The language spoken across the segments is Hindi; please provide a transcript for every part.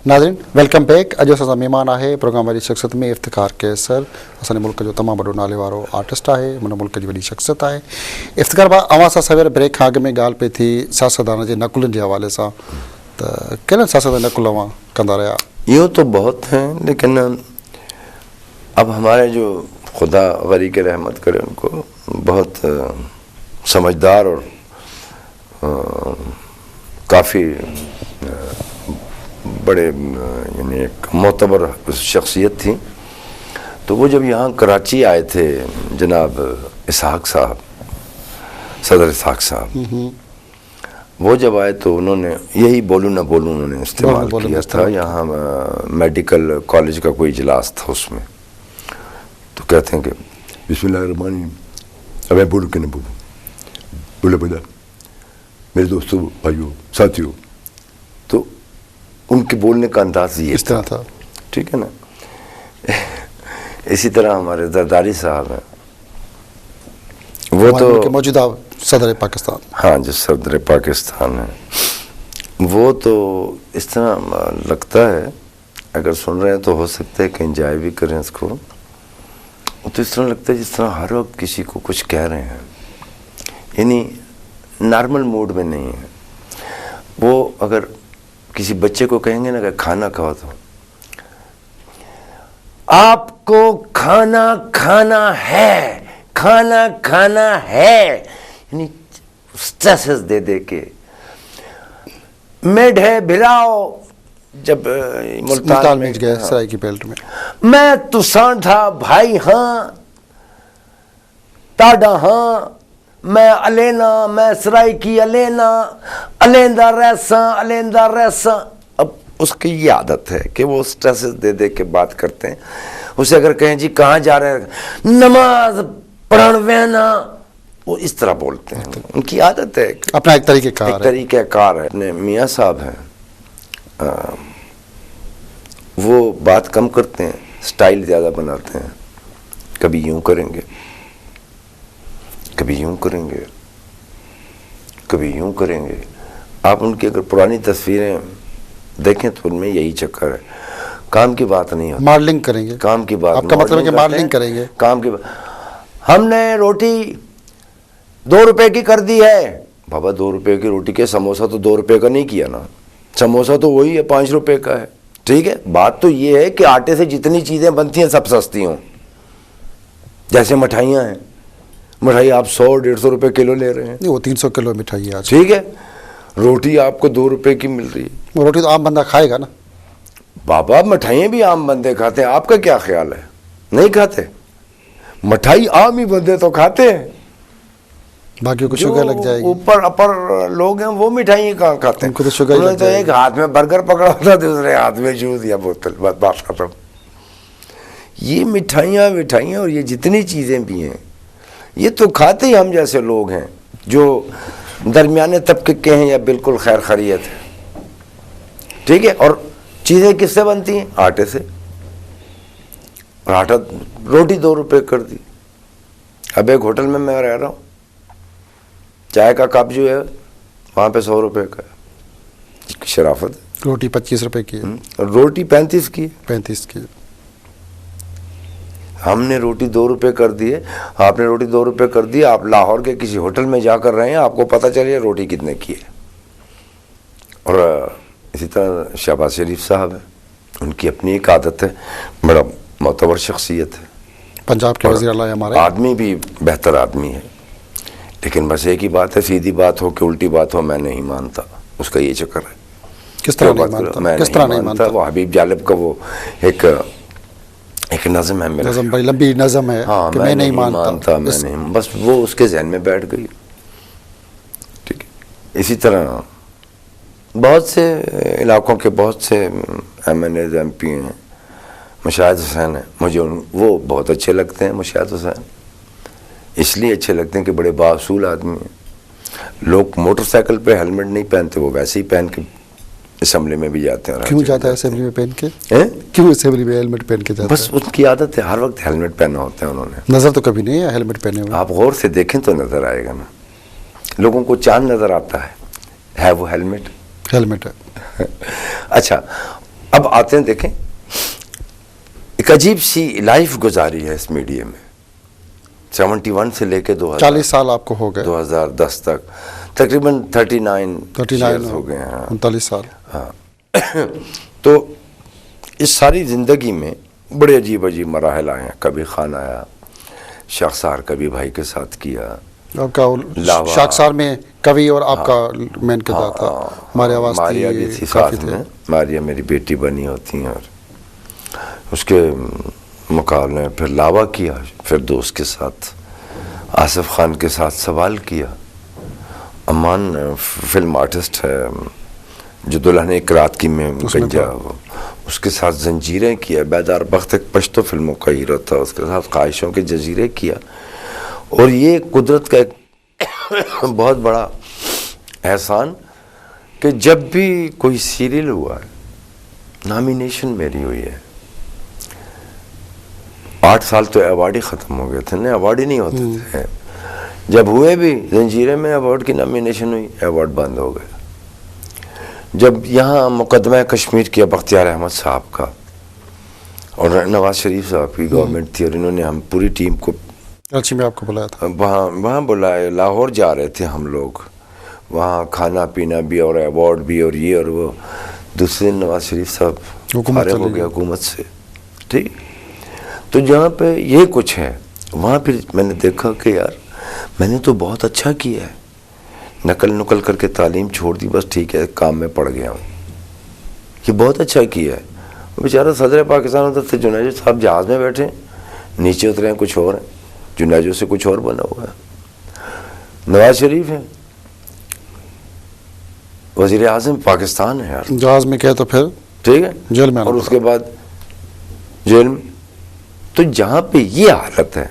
नाज़रीन वेलकम बैक। अॼु असां महिमान आहे प्रोग्राम वारी शख़्सियत में इफ्तिखार कैसर, असांजे मुल्क जो तमामु वॾो नाले वारो आर्टिस्ट आहे, हुन मुल्क जी वॾी शख़्सियत आहे। इफ्तिखार भाउ, अवां सां सवेर ब्रेक खां अॻु में ॻाल्हि पई थी सियासतदान जे नकुलनि जे हवाले सां, त कहिड़े सियासत नकुल अवां कंदा रहिया? यूँ तो बहुत हैं, लेकिन अब हमारे जो खुदा गरी के रहमत करे उनको बहुत समझदार और काफ़ी बड़े यानी एक मोतबर शख्सियत थी। तो वो जब यहाँ कराची आए थे जनाब इसहाक साहब, सदर इसहाक साहब, वो जब आए तो उन्होंने यही बोलूँ ना बोलूँ उन्होंने इस्तेमाल किया था। यहाँ मेडिकल कॉलेज का कोई इजलास था, उसमें तो कहते हैं कि बिस्मिल्लाहिर्रहमानिर्रहीम, अब मैं बोलूँ कि नहीं बोलूँ, बोले बोला मेरे दोस्तों भाइयों साथियों। तो उनके बोलने का अंदाज ये इस तरह था, ठीक है ना। इसी तरह हमारे जरदारी साहब हैं, वो तो मौजूदा सदर पाकिस्तान, हाँ जो सदर पाकिस्तान है, वो तो इस तरह लगता है, अगर सुन रहे हैं तो हो सकता है कि एंजॉय भी करें इसको। तो इस तरह लगता है जिस तरह हर वक्त किसी को कुछ कह रहे हैं, यानी नॉर्मल मूड में नहीं है। वो अगर किसी बच्चे को कहेंगे ना कि खाना खाओ, तो आपको खाना खाना है, खाना खाना है, यानी स्ट्रेसेस दे दे के। मेड है भिराओ, जब मुल्तान में गए सराय की बेल्ट में, मैं तुसान था भाई, हाँ टाडा, हाँ मैं अलेना, मैं सराय की अलेना, अलेंदा रहसा। अब उसकी ये आदत है कि वो स्ट्रेसेस दे दे के बात करते हैं। उसे अगर कहें जी कहाँ जा रहे हैं, नमाज पढ़न वहना, वो इस तरह बोलते हैं। उनकी आदत है, अपना एक तरीक़ेकार है। अपने मियाँ साहब हैं, वो बात कम करते हैं, स्टाइल ज़्यादा बनाते हैं। कभी यूँ करेंगे, कभी यूँ करेंगे, कभी यूँ करेंगे। आप उनकी अगर पुरानी तस्वीरें देखें तो उनमें यही चक्कर है, काम की बात नहीं होती, मॉडलिंग करेंगे, काम की बात। आपका मतलब है कि मॉडलिंग करेंगे, काम की बात। हमने रोटी 2 रुपए की कर दी है। बाबा 2 रुपए की रोटी के समोसा तो 2 रुपए का नहीं किया ना, समोसा तो वही है 5 रुपए का है। ठीक है, बात तो ये है कि आटे से जितनी चीज़ें बनती हैं सब सस्ती हों। जैसे मिठाइयाँ हैं, मिठाई आप 100-150 रुपए किलो ले रहे हैं, नहीं वो 300 किलो मिठाई है आज। ठीक है, रोटी आपको 2 रुपए की मिल रही है। वो रोटी तो आम बंदा खाएगा ना बाबा, मिठाइयाँ भी आम बंदे खाते हैं, आपका क्या ख्याल है? नहीं खाते? मिठाई आम ही बंदे तो खाते हैं, बाकी को शुगर लग जाएगी। ऊपर अपर लोग हैं वो मिठाई कहाँ खाते हैं? उनको तो शुगर लग तो एक हाथ में बर्गर पकड़ा होता, दूसरे हाथ में जूस या बोतल, बात खत्म। ये मिठाइयाँ और ये जितनी चीज़ें भी हैं, ये तो खाते ही हम जैसे लोग हैं जो दरमियाने तबके के हैं या बिल्कुल खैर खैरियत है। ठीक है, और चीज़ें किससे बनती हैं? आटे से। और आटा, रोटी 2 रुपए कर दी। अब एक होटल में मैं रह रहा हूँ, चाय का कप जो है वहाँ पे 100 रुपए का है। शराफत है। रोटी 25 रुपए की है, रोटी 35 की है। 35 की। हमने रोटी 2 रुपए कर दी है, आपने रोटी 2 रुपए कर दी। आप लाहौर के किसी होटल में जाकर रहे हैं, आपको पता चलिए रोटी कितने की है। और इसी तरह शहबाज शरीफ साहब हैं, उनकी अपनी एक आदत है, बड़ा मोतबर शख्सियत है, पंजाब के वज़ीर आला हमारे, आदमी भी बेहतर आदमी है। लेकिन बस एक ही बात है, सीधी बात हो कि उल्टी बात हो, मैं नहीं मानता। उसका ये चक्कर है। किस तरह नहीं मानता? किस तरह नहीं मानता? वो हबीब जालिब का वो एक नज़म है मेरा, नज़म, बड़ी लंबी नज़म है। हाँ, कि मैं नहीं मानता, मैं नहीं, बस वो उसके जहन में बैठ गई। ठीक है, इसी तरह बहुत से इलाकों के बहुत से MNAs MP हैं। मुशाहिद हुसैन है, मुझे वो बहुत अच्छे लगते हैं। मुशाहिद हुसैन इसलिए अच्छे लगते हैं कि बड़े बासूल आदमी हैं। लोग मोटरसाइकिल पे हेलमेट नहीं पहनते, वो वैसे ही पहन के असेंबली में भी जाते हैं। क्यों जाता है असेंबली में पहन के? क्यों असेंबली में हेलमेट पहन के जाता है? बस उसकी आदत है, हर वक्त हेलमेट पहना होता है उन्होंने। नजर तो कभी नहीं है हेलमेट पहने हुए। आप गौर से देखें तो नजर आएगा ना, लोगों को चांद नजर आता है वो हेलमेट है। अच्छा, अब आते हैं, देखें एक अजीब सी लाइफ गुजारी है इस मीडिया में। 71 से लेके 40 साल आपको हो गए, 2010 तक तकरीबन 39 39 हो गए हैं। 39 साल। हाँ तो इस सारी ज़िंदगी में बड़े अजीब अजीब मराहल आए हैं। कभी खान आया, शाखसार कभी भाई के साथ किया, आपका शाखसार में कवि और आपका मेन किरदार था। मारिया आवाज़ मारिया भी थी साथ में, मारिया मेरी बेटी बनी होती हैं। और उसके मुकाबले में फिर लावा किया, फिर दोस्त के साथ आसिफ खान के साथ सवाल किया। अमान फिल्म आर्टिस्ट है जो दुल्हन एक रात की में गंजा, उसके साथ जंजीरें किया। बेदार बख्त एक पश्तो फिल्मों का हीरो था, उसके साथ ख्वाहिशों के जजीरे किया। और ये कुदरत का एक बहुत बड़ा एहसान कि जब भी कोई सीरियल हुआ है, नॉमिनेशन मेरी हुई है। 8 साल तो अवार्ड ही ख़त्म हो गए थे ना, अवार्ड ही नहीं होते थे। जब हुए भी जंजीरे में अवार्ड की नॉमिनेशन हुई, अवार्ड बंद हो गया। जब यहाँ मुकदमा कश्मीर किया बख्तियार अहमद साहब का, और नवाज शरीफ साहब की गवर्नमेंट थी, और इन्होंने हम पूरी टीम को कराची में आपको बुलाया था। वहाँ बुलाए। लाहौर जा रहे थे हम लोग, वहाँ खाना पीना भी और अवार्ड भी और ये और वो। दूसरे दिन नवाज शरीफ साहब फारिग हो गए हुकूमत से, ठीक। तो जहाँ पे ये कुछ है, वहाँ फिर मैंने देखा कि यार मैंने तो बहुत अच्छा किया है, नकल नुकल करके तालीम छोड़ दी, बस ठीक है काम में पड़ गया हूँ, ये बहुत अच्छा किया है। बेचारा सदर पाकिस्तान उधर थे, जुनैजो साहब जहाज़ में बैठे, नीचे उतरे हैं कुछ और हैं, जुनैजो से कुछ और बना हुआ है। नवाज शरीफ है, वज़ीर आज़म पाकिस्तान है यार, जहाज़ में गए तो फिर ठीक है जेल में, और उसके बाद जेल में। तो जहाँ पे ये हालत है,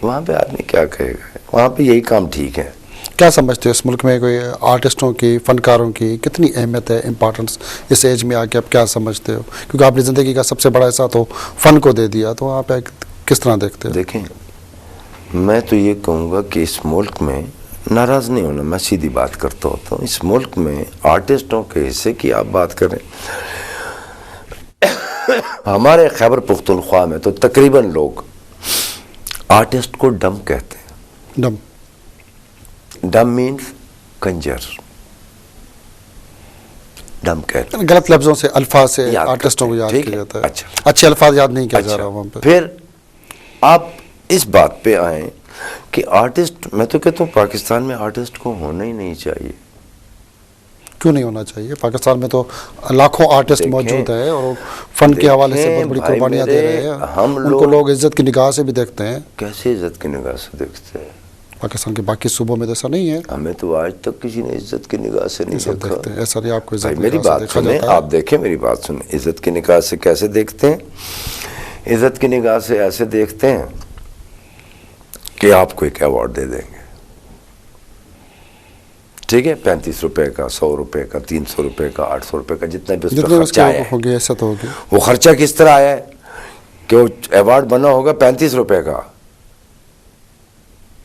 वहाँ पे आदमी क्या कहेगा? वहाँ पे यही काम ठीक है। क्या समझते हो इस मुल्क में कोई आर्टिस्टों की, फनकारों की कितनी अहमियत है, इम्पोर्टेंस इस एज में आके आप क्या समझते हो? क्योंकि आपने ज़िंदगी का सबसे बड़ा हिस्सा तो फ़न को दे दिया, तो वहाँ पे किस तरह देखते हो? देखें, मैं तो ये कहूँगा कि इस मुल्क में, नाराज़ नहीं होना, मैं सीधी बात करता होता हूँ, इस मुल्क में आर्टिस्टों के हिस्से की आप बात करें, हमारे खैबर पुख्तनख्वा में तो तकरीबन लोग आर्टिस्ट को डम कहते हैं। डम, डम मीन्स कंजर, डम कहते हैं। गलत लफ्ज़ों से, अल्फाज से आर्टिस्टों को याद किया जाता है। अच्छा, अच्छे अल्फाज याद नहीं किया जा रहा वहाँ पे। फिर आप इस बात पे आए कि आर्टिस्ट, मैं तो कहता हूँ पाकिस्तान में आर्टिस्ट को होना ही नहीं चाहिए। क्यों नहीं होना चाहिए? पाकिस्तान में तो लाखों आर्टिस्ट मौजूद है और फन के हवाले से बहुत बड़ी कुर्बानियाँ दे रहे हैं। हम उनको लोग इज्जत की निगाह से भी देखते हैं। कैसे इज्जत की निगाह से देखते हैं? पाकिस्तान के बाकी सूबों में तो ऐसा नहीं है। हमें तो आज तक किसी ने इज्जत की निगाह से नहीं देखा। ऐसा नहीं, आपको इज्जत, मेरी बात सुने, आप देखें मेरी बात सुने, इज्जत की निगाह से कैसे देखते हैं? इज्जत की निगाह से ऐसे देखते हैं कि आपको एक अवार्ड दे देंगे, ठीक है, 35 रुपए का, 100 रुपए का, 300 रुपए का, 800 रुपए का, जितना भी उसका खर्चा आया होगी, ऐसा तो होगी। वो खर्चा किस तरह आया है कि वो अवार्ड बना होगा 35 रुपए का,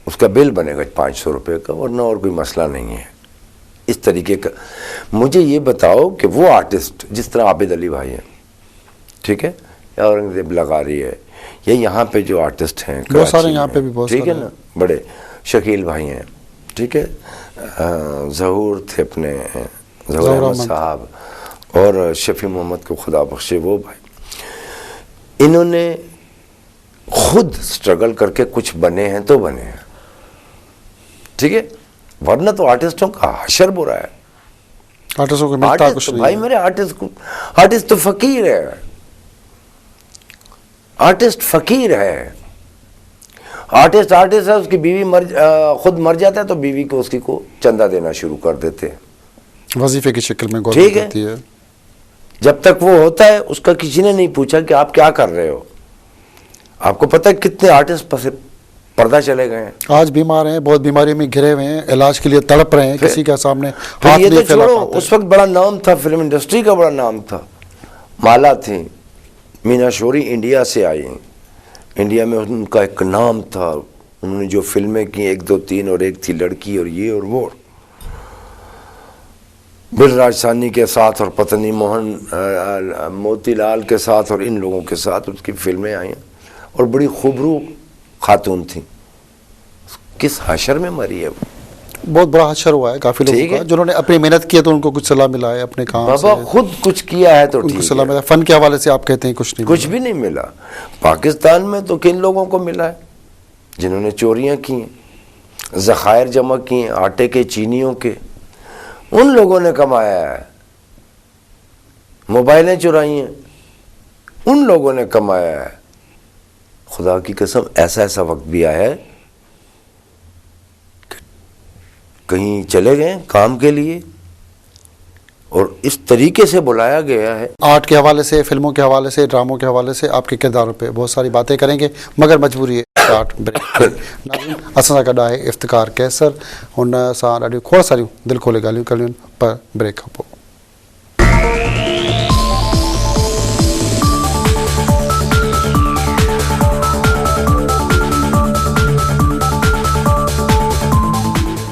उसका बिल बनेगा 500 रुपए का, वरना और कोई मसला नहीं है। इस तरीके का मुझे ये बताओ कि वो आर्टिस्ट जिस तरह आबिद अली भाई हैं, ठीक है, या औरंगजेब लगारी है, या यहाँ पे जो आर्टिस्ट हैं बहुत सारे, यहाँ पे भी बहुत सारे, ठीक है ना, बड़े शकील भाई हैं, ठीक है, ज़हूर थे अपने, ज़हूर अहमद साहब, और शफी मोहम्मद को खुदा बख्शे वो भाई, इन्होंने खुद स्ट्रगल करके कुछ बने हैं तो बने हैं, ठीक है, वरना तो आर्टिस्टों का हशर बुरा है। आर्टिस्टों को मिलता कुछ नहीं भाई, मेरे आर्टिस्ट तो फकीर है, आर्टिस्ट फकीर है। आर्टिस्ट है, उसकी बीवी खुद मर जाता है तो बीवी को उसकी को चंदा देना शुरू कर देते हैं, वजीफे की शक्ल में गवर्नमेंट देती है। जब तक वो होता है उसका किसी ने नहीं पूछा कि आप क्या कर रहे हो। आपको पता है कितने आर्टिस्ट पर्दा चले गए हैं, आज बीमार हैं, बहुत बीमारी में घिरे हुए हैं, इलाज के लिए तड़प रहे हैं, किसी के सामने हाथ ये नहीं तो छोड़ो, उस वक्त बड़ा नाम था, फिल्म इंडस्ट्री का बड़ा नाम था, माला थी, मीना शोरी इंडिया से आई, इंडिया में उनका एक नाम था, उन्होंने जो फिल्में की 1, 2, 3 और एक थी लड़की और ये और वो। बिल राजस्थानी के साथ और पत्नी मोतीलाल के साथ और इन लोगों के साथ उसकी फिल्में आई हैं और बड़ी खूबरू खातून थी। किस हशर में मरी है वो? बहुत बड़ा हशर हुआ है काफी लोगों ठीक का, है। जिन्होंने अपनी मेहनत की है तो उनको कुछ सलाह मिला है अपने काम बाबा से, खुद कुछ किया है तो उनको ठीक सलाह है। मिला। फन के हवाले से आप कहते हैं कुछ नहीं कुछ भी नहीं मिला। पाकिस्तान में तो किन लोगों को मिला है? जिन्होंने चोरियां की हैं, ज़खायर जमा किए हैं आटे के, चीनियों के, उन लोगों ने कमाया है। मोबाइलें चुराई हैं, उन लोगों ने कमाया है। खुदा की कसम ऐसा ऐसा वक्त भी आया है कि कहीं चले गए काम के लिए और इस तरीके से बुलाया गया है। आर्ट के हवाले से, फिल्मों के हवाले से, ड्रामों के हवाले से, आपके किरदारों पे बहुत सारी बातें करेंगे, मगर मजबूरी है आर्ट ब्रेक। नाज़रीन, असां सां गॾु आहे इफ्तिकार कैसर, हुन सां ॾाढियूं खोड़ सारियूं दिलि खोले ॻाल्हियूं कयूं पर ब्रेक खां पोइ।